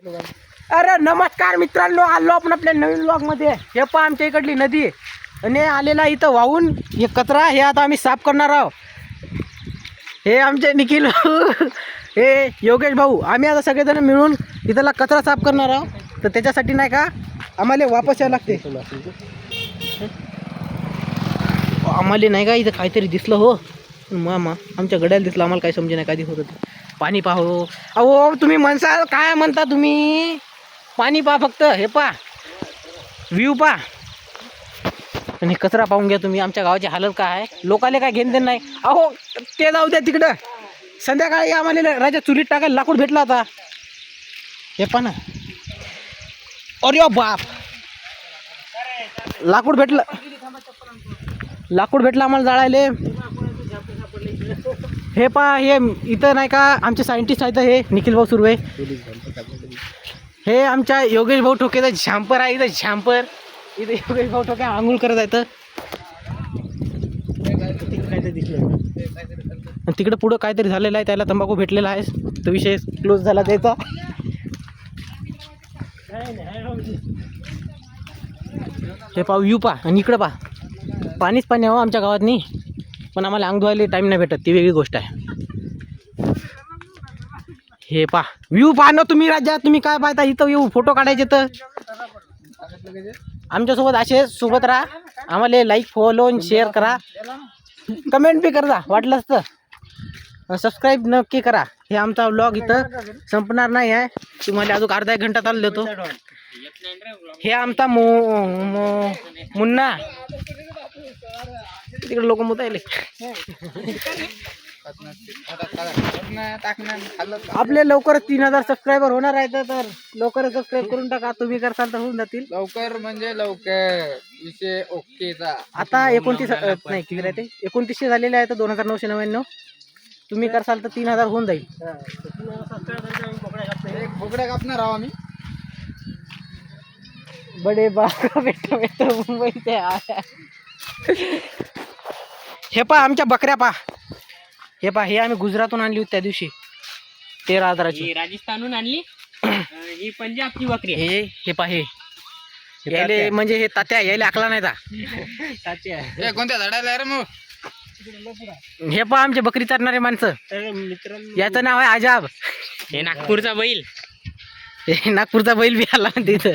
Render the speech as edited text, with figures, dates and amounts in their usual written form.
अरे नमस्कार मित्रांनो, आलो आपण आपल्या नवीन व्लॉग मध्ये. हे पहा आमच्या इकडली नदी आणि आलेला इथं वाहून हे कचरा हे आता आम्ही साफ करणार आहोत. हे आमचे निखिल हे योगेश भाऊ, आम्ही आता सगळेजण मिळून इथला कचरा साफ करणार आहोत. तर त्याच्यासाठी नाही का आम्हाला वापस यायला लागते. आम्हाला नाही का इथं काहीतरी दिसलं हो मामा, आमच्या गड्याला दिसलं. आम्हाला काही समजे नाही काय दिसत होतं. पाणी पाहो. अहो तुम्ही म्हणसाल काय म्हणता तुम्ही, पाणी पहा फक्त. हे पहा व्ह्यू पहा आणि कचरा पाहून घ्या तुम्ही. आमच्या गावाची हालत काय आहे, लोकाले काय घेणं देणं नाही. अहो ते जाऊ द्या तिकडं. संध्याकाळी आम्हाला राजा चुलीत टाकायला लाकूड भेटला होता. हे पहा ना, अरे बाप, लाकूड भेटलं आम्हाला जाळायले. हे पहा हे इथं नाही का आमचे सायंटिस्ट आहेत. हे निखिल भाऊ सुर्वे, हे आमच्या योगेश भाऊ ठोकेचा झॅम्पर आहे. इथं झॅम्पर, इथं योगेश भाऊ ठोके आंघोळ करत आहेत. तिकडं पुढं काहीतरी झालेलं आहे, त्याला तंबाखू भेटलेला आहे. तो विषय क्लोज झाला त्याचा. हे पहा व्ह्यू पहा आणि इकडं पहा. पाणीच पाणी हवं आमच्या गावात नाही, पण आम्हाला अंग धुवायला टाईम नाही भेटत, ती वेगळी गोष्ट आहे. हे पहा व्ह्यू पहा ना तुम्ही. राजा तुम्ही काय पाहता, इथं येऊ फोटो काढायचे तर आमच्यासोबत असे सोबत राहा. आम्हाला लाईक फॉलो शेअर करा, कमेंट बी करा, वाटलंच तर सबस्क्राईब नक्की करा. हे आमचा व्लॉग इथं संपणार नाही आहे, तुम्हाला अजून अर्धा एक घंटा चालू देतो. हे आमचा मुन्ना, तिकडे लोक मुतायले. आपले लवकरच 3000 सबस्क्रायबर होणार आहेत, तर लवकरच सबस्क्राईब करून टाका. तुम्ही करसाल तर होऊन जातील लवकर, म्हणजे लवकर. विषय ओकेचा. आता 29 नाही किती राहते, 2900 झालेले आहेत. 2999 तुम्ही करसाल तर 3000 होऊन जाईल. एक बोकड्या कापणार आहोत आम्ही. बडे बाबा बेटा मुंबईचे आया. हे पहा आमच्या बकऱ्या पहा. हे पहा, हे आम्ही गुजरातहून आणली होती त्या दिवशी 13,000ची. राजस्थानहून आणली ही पंजाबची बकरी. हे पहा, हे यायले म्हणजे हे तात्या यायला आकला नाही ता. हे कोणत्या झाडाला रे मग? हे पहा आमचे बकरी चारणारे माणसं. याचं नाव आहे आजाब. हे नागपूरचा बैल. हे नागपूरचा बैल बी आला तिथं.